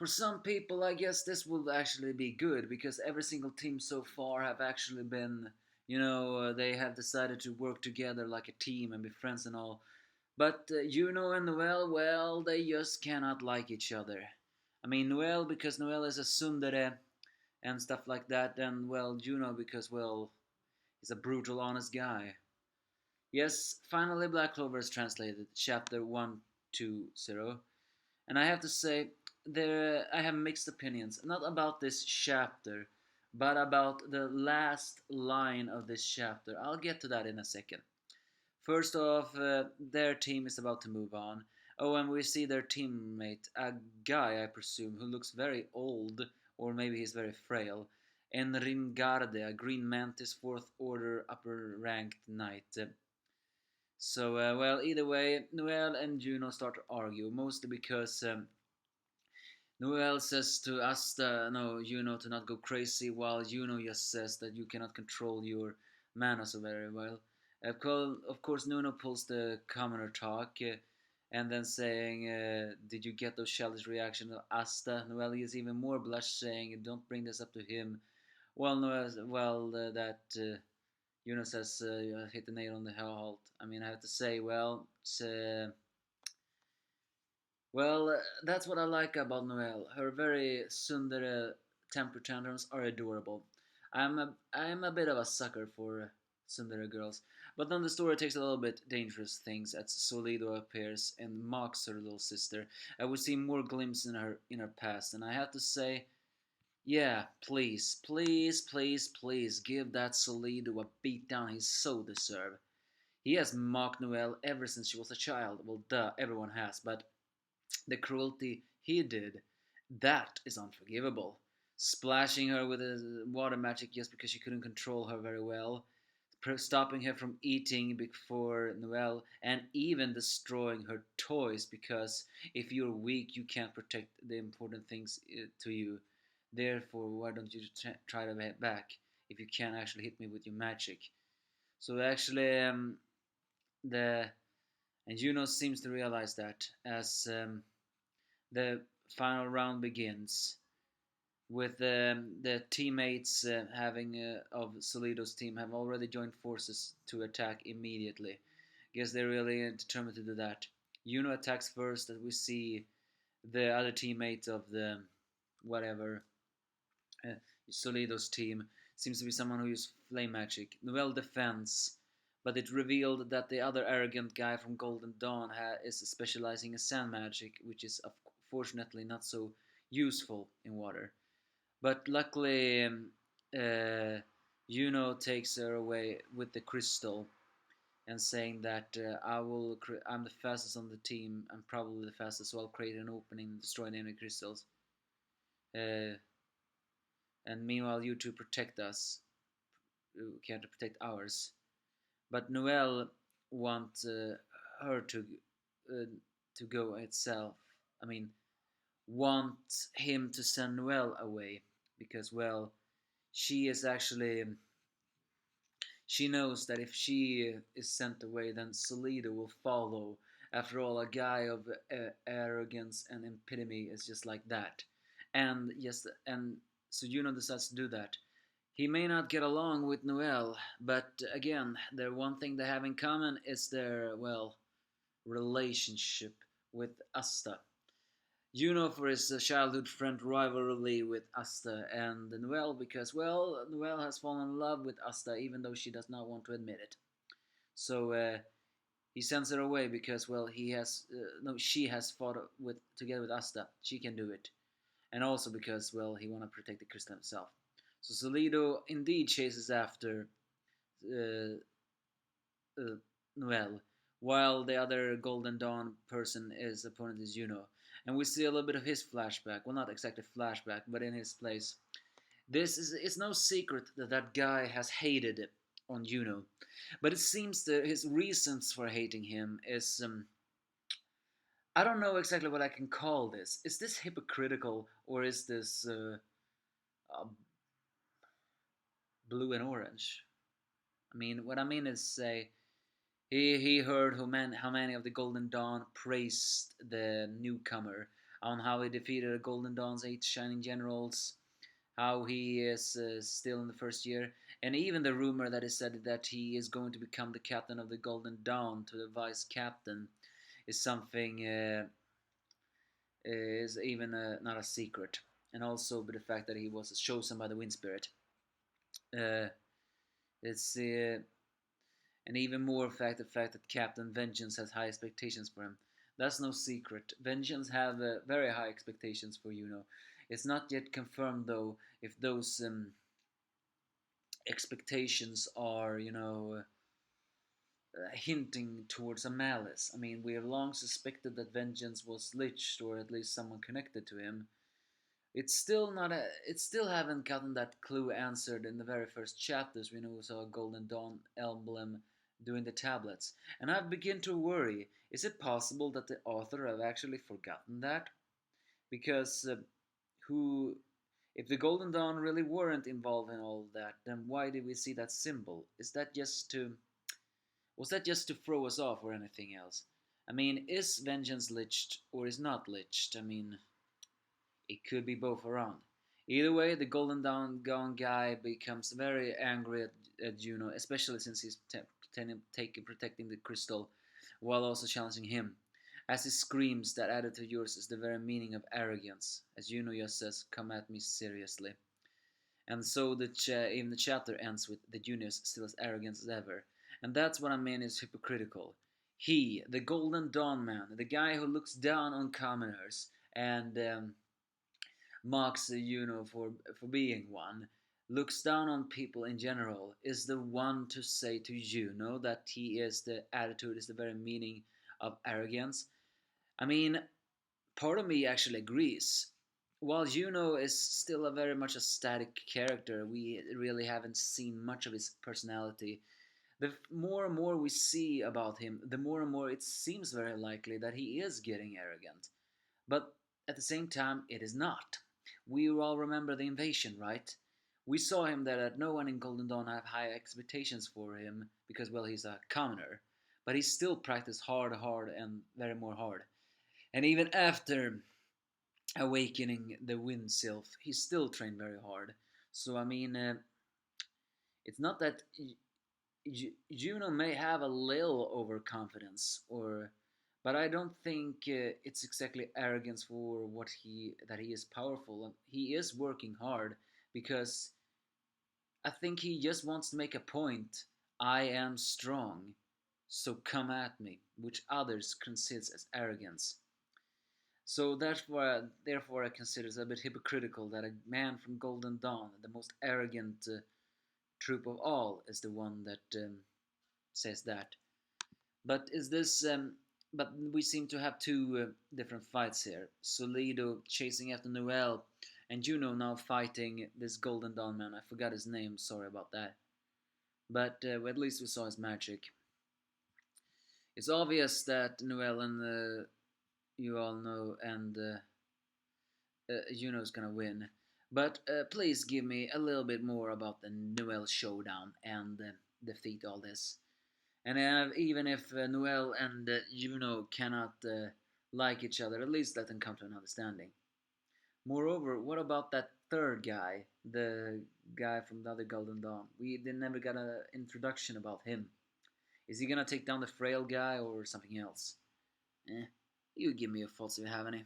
For some people, I guess this will actually be good because every single team so far have actually been, they have decided to work together like a team and be friends and all. But Yuno and Noelle, well, they just cannot like each other. I mean, Noelle because Noelle is a tsundere and stuff like that, and well, Juno because, well, he's a brutal, honest guy. Yes, finally, Black Clover is translated, chapter 120. And I have to say, I have mixed opinions, not about this chapter, but about the last line of this chapter. I'll get to that in a second. First off, their team is about to move on. Oh, and we see their teammate, a guy, I presume, who looks very old, or maybe he's very frail. And Ringarde, a green mantis, 4th order, upper ranked knight. Well, either way, Noelle and Juno start to argue, mostly because Noelle says to Asta, no, Yuno to not go crazy, while Yuno just says that you cannot control your mana so very well. Of course, Nuno pulls the commoner talk, and then saying, did you get those childish reactions of Asta? Noelle is even more blushed, saying, don't bring this up to him. Well, that Yuno says, you hit the nail on the head. I mean, I have to say, that's what I like about Noelle. Her very tsundere temper tantrums are adorable. I'm a bit of a sucker for tsundere girls. But then the story takes a little bit dangerous things as Solido appears and mocks her little sister. And we see more glimpses in her past, and I have to say, yeah, please, please, please, please give that Solido a beatdown he so deserves. He has mocked Noelle ever since she was a child. Well, duh, everyone has, but the cruelty he did, that is unforgivable. Splashing her with a water magic just because she couldn't control her very well, stopping her from eating before Noelle, and even destroying her toys because if you're weak, you can't protect the important things to you. Therefore, why don't you try to hit back if you can't actually hit me with your magic? So actually, the and Juno seems to realize that as the final round begins with the teammates having of Solido's team have already joined forces to attack immediately. Guess they're really determined to do that. Yuno attacks first, as we see the other teammate of the whatever uh, Solido's team seems to be someone who uses flame magic. Noelle defends, but it revealed that the other arrogant guy from Golden Dawn is specializing in sand magic, which is fortunately not so useful in water. But luckily, Yuno takes her away with the crystal and saying that I'm the fastest on the team. I'm probably the fastest, so I'll create an opening and destroy the enemy crystals. Uh, and meanwhile, you two protect us. You can't protect ours. But Noelle wants her uh, to go itself. I mean, want him to send Noelle away because, well, she is actually she knows that if she is sent away, then Solido will follow. After all, a guy of arrogance and epitome is just like that, and yes, and so Juno decides to do that. He may not get along with Noelle, but again, the one thing they have in common is their, well, relationship with Asta. Juno for his childhood friend rivalry with Asta, and Noelle because, well, Noelle has fallen in love with Asta even though she does not want to admit it. So he sends her away because, well, he has no, she has fought with together with Asta. She can do it, and also because, well, he want to protect the crystal himself. So Solido indeed chases after uh, uh, Noelle, while the other Golden Dawn person is opponent is Yuno. And we see a little bit of his flashback. Well, not exactly flashback, but in his place. It's no secret that that guy has hated on Yuno, but it seems that his reasons for hating him is I don't know exactly what I can call this. Is this hypocritical or is this uh, blue and orange? I mean, what I mean is, say, he heard how many of the Golden Dawn praised the newcomer. on how he defeated Golden Dawn's 8 Shining Generals, how he is still in the first year, and even the rumor that is said that he is going to become the captain of the Golden Dawn to the vice captain is something is even not a secret. And also the fact that he was chosen by the Wind Spirit. Uh, it's and even more the fact that Captain Vengeance has high expectations for him. That's no secret. Vengeance have very high expectations for Yuno. It's not yet confirmed though if those expectations are, hinting towards a malice. I mean, we have long suspected that Vengeance was Liched, or at least someone connected to him. It's still not a. It still haven't gotten that clue answered in the very first chapters. We saw a Golden Dawn emblem doing the tablets, and I've begun to worry. Is it possible that the author have actually forgotten that? Because who, if the Golden Dawn really weren't involved in all of that, then why did we see that symbol? Is that just to Was that just to throw us off or anything else? I mean, is Vengeance liched or is not liched? I mean, it could be both around. Either way, the Golden Dawn Gone guy becomes very angry at Juno, especially since he's protecting the crystal while also challenging him. As he screams that attitude of yours is the very meaning of arrogance, as Juno just says, come at me seriously. And so even the chapter ends with the juniors still as arrogant as ever. And that's what I mean is hypocritical. He, the Golden Dawn man, the guy who looks down on commoners and mocks Yuno for being one, looks down on people in general, is the one to say to Yuno that he is the attitude is the very meaning of arrogance. I mean, part of me actually agrees. While Yuno is still a very much a static character, we really haven't seen much of his personality. The more and more we see about him, the more and more it seems very likely that he is getting arrogant. But at the same time, it is not. We all remember the invasion, right? We saw him that no one in Golden Dawn have high expectations for him because, well, he's a commoner. But he still practiced hard, and very more hard. And even after awakening the Wind Sylph, he still trained very hard. So, I mean, it's not that Juno may have a little overconfidence, but I don't think it's exactly arrogance for what he is powerful. He is working hard because I think he just wants to make a point. I am strong, so come at me, which others consider as arrogance. So therefore, I consider it a bit hypocritical that a man from Golden Dawn, the most arrogant troop of all, is the one that says that. But is this? But we seem to have two different fights here. Solido chasing after Noelle, and Juno now fighting this Golden Dawn man. I forgot his name. Sorry about that. But at least we saw his magic. It's obvious that Noelle and you all know and Juno's gonna win. But please give me a little bit more about the Noelle showdown and defeat all this. And even if Noelle and Juno cannot like each other, at least let them come to an understanding. Moreover, what about that third guy, the guy from the other Golden Dawn? They never got an introduction about him. Is he gonna take down the frail guy or something else? You give me your thoughts if you have any.